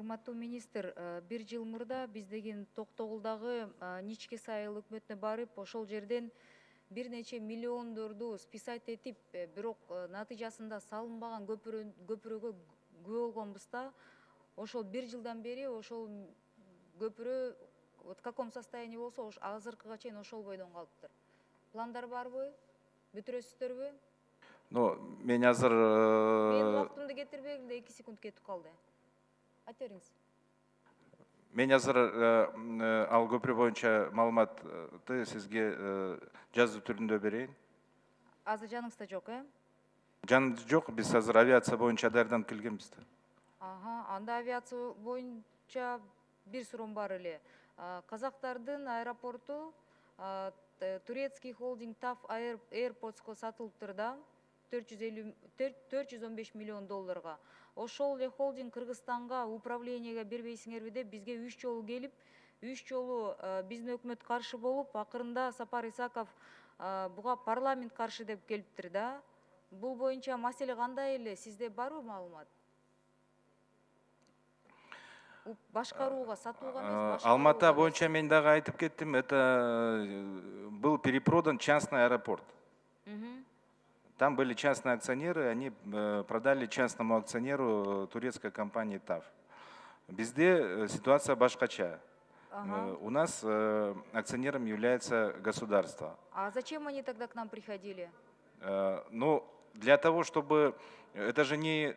Урматтуу министр, бир жыл мурда биз деген Токтогулдагы Ничке Сайыл өкмөтүнө барып, ошол жерден бир нече миллиондорду списать этип, бирок натыйжасында салынбаган көпүрөгө күбө болгонбуз да. Ошол бир жылдан бери ошол көпүрө вот в каком состоянии болсо, азыркыга чейин ошол бойдон калыптыр. Пландар барбы? Бүтүрөсүздөрбү? Ну, мен азыр Менин убактымды кетирбегиле, 2 секунд кетип калды. Айта бериңиз. мен азыр ал көпүрө боюнча маалыматты сизге жазуу түрүндө берейин. Азыр жаныңызда жок, Жанымда жок, биз азыр авиация боюнча даярданып келгенбиз да. Анда авиация боюнча бир суроом бар эле. Казактардын аэропорту турецкий холдинг TAV Airports'ко сатылыптыр да, 415 миллион долларга. Ошол эле холдинг Кыргызстанга управлениеге бербейсиңерби деп бизге 3 жолу келип, 3 жолу биздин өкмөт каршы болуп, акырында Сапар Исаков буга парламент каршы деп келиптир да. Бул боюнча маселе кандай эле? Сизде барбы маалымат? Башкарууга, сатууга эмес, Алматы боюнча мен дагы айтып кеттим, это был перепродан частный аэропорт. Там были частные акционеры, они продали частному акционеру турецкой компании TAV. Bizde ситуация башкача. У нас акционером является государство. А зачем они тогда к нам приходили? Ну, для того, чтобы... Это же не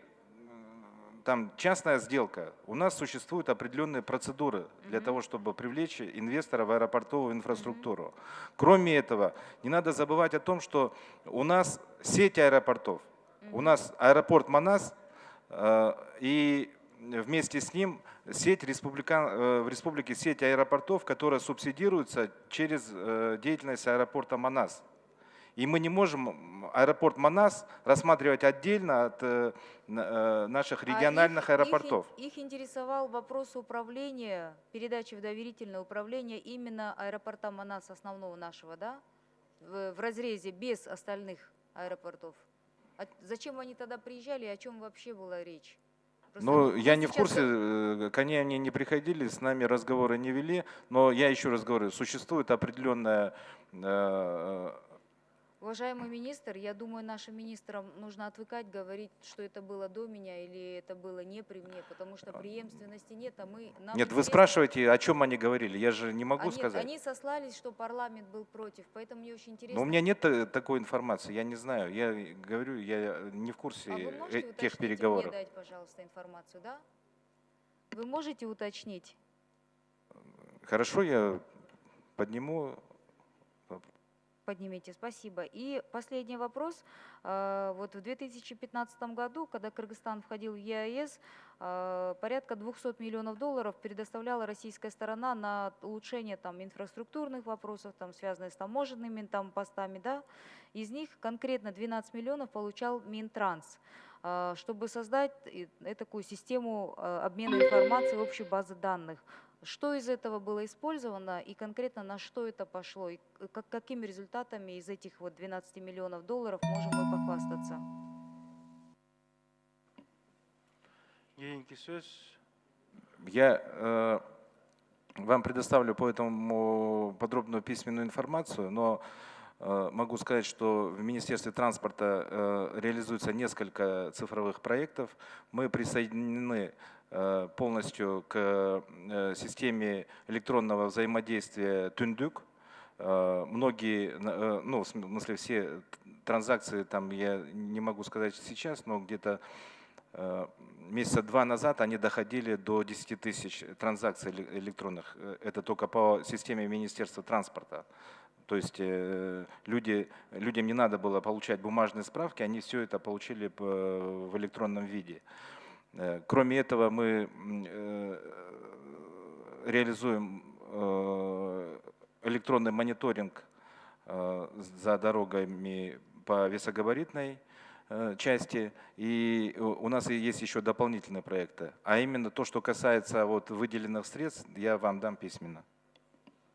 там частная сделка. У нас существуют определенные процедуры для того, чтобы привлечь инвестора в аэропортовую инфраструктуру. Кроме этого, не надо забывать о том, что у нас сеть аэропортов. У нас аэропорт Манас и вместе с ним сеть в республике сеть аэропортов, которая субсидируется через деятельность аэропорта Манас. И мы не можем аэропорт Манас рассматривать отдельно от наших региональных аэропортов. Их интересовал вопрос управления, передачи в доверительное управление именно аэропорта Манас, основного нашего, да? В разрезе, без остальных аэропортов. Зачем они тогда приезжали и о чем вообще была речь? Ну, я не в курсе, к они не приходили, с нами разговоры не вели, но я еще раз говорю, существует определенная... Уважаемый министр, я думаю, нашим министрам нужно отвыкать говорить, что это было до меня или это было не при мне, потому что преемственности нет, а мы... Нет, вы спрашиваете, о чем они говорили, я же не могу сказать. Они сослались, что парламент был против, поэтому мне очень интересно... Но у меня нет такой информации, я не знаю, я говорю, я не в курсе тех переговоров. Мне дать, пожалуйста, информацию, да? Вы можете уточнить? Хорошо, я подниму. Поднимите, спасибо. И последний вопрос. Вот в 2015 году, когда Кыргызстан входил в ЕАЭС, порядка 200 миллионов долларов предоставляла российская сторона на улучшение там, инфраструктурных вопросов, там, связанных с таможенными там, постами. Да? Из них конкретно 12 миллионов получал Минтранс, чтобы создать такую систему обмена информацией в общей базе данных. Что из этого было использовано и конкретно на что это пошло? И какими результатами из этих вот 12 миллионов долларов можем мы похвастаться? Я вам предоставлю по этому подробную письменную информацию, но могу сказать, что в Министерстве транспорта реализуется несколько цифровых проектов. Мы присоединены полностью к системе электронного взаимодействия Түндүк. Многие, ну, в смысле, все транзакции, там я не могу сказать сейчас, но где-то месяца 2 назад они доходили до 10 тысяч транзакций электронных. Это только по системе Министерства транспорта. То есть людям не надо было получать бумажные справки, они все это получили в электронном виде. Кроме этого, мы реализуем электронный мониторинг за дорогами по весогабаритной части. И у нас есть еще дополнительные проекты. А именно то, что касается вот выделенных средств, я вам дам письменно.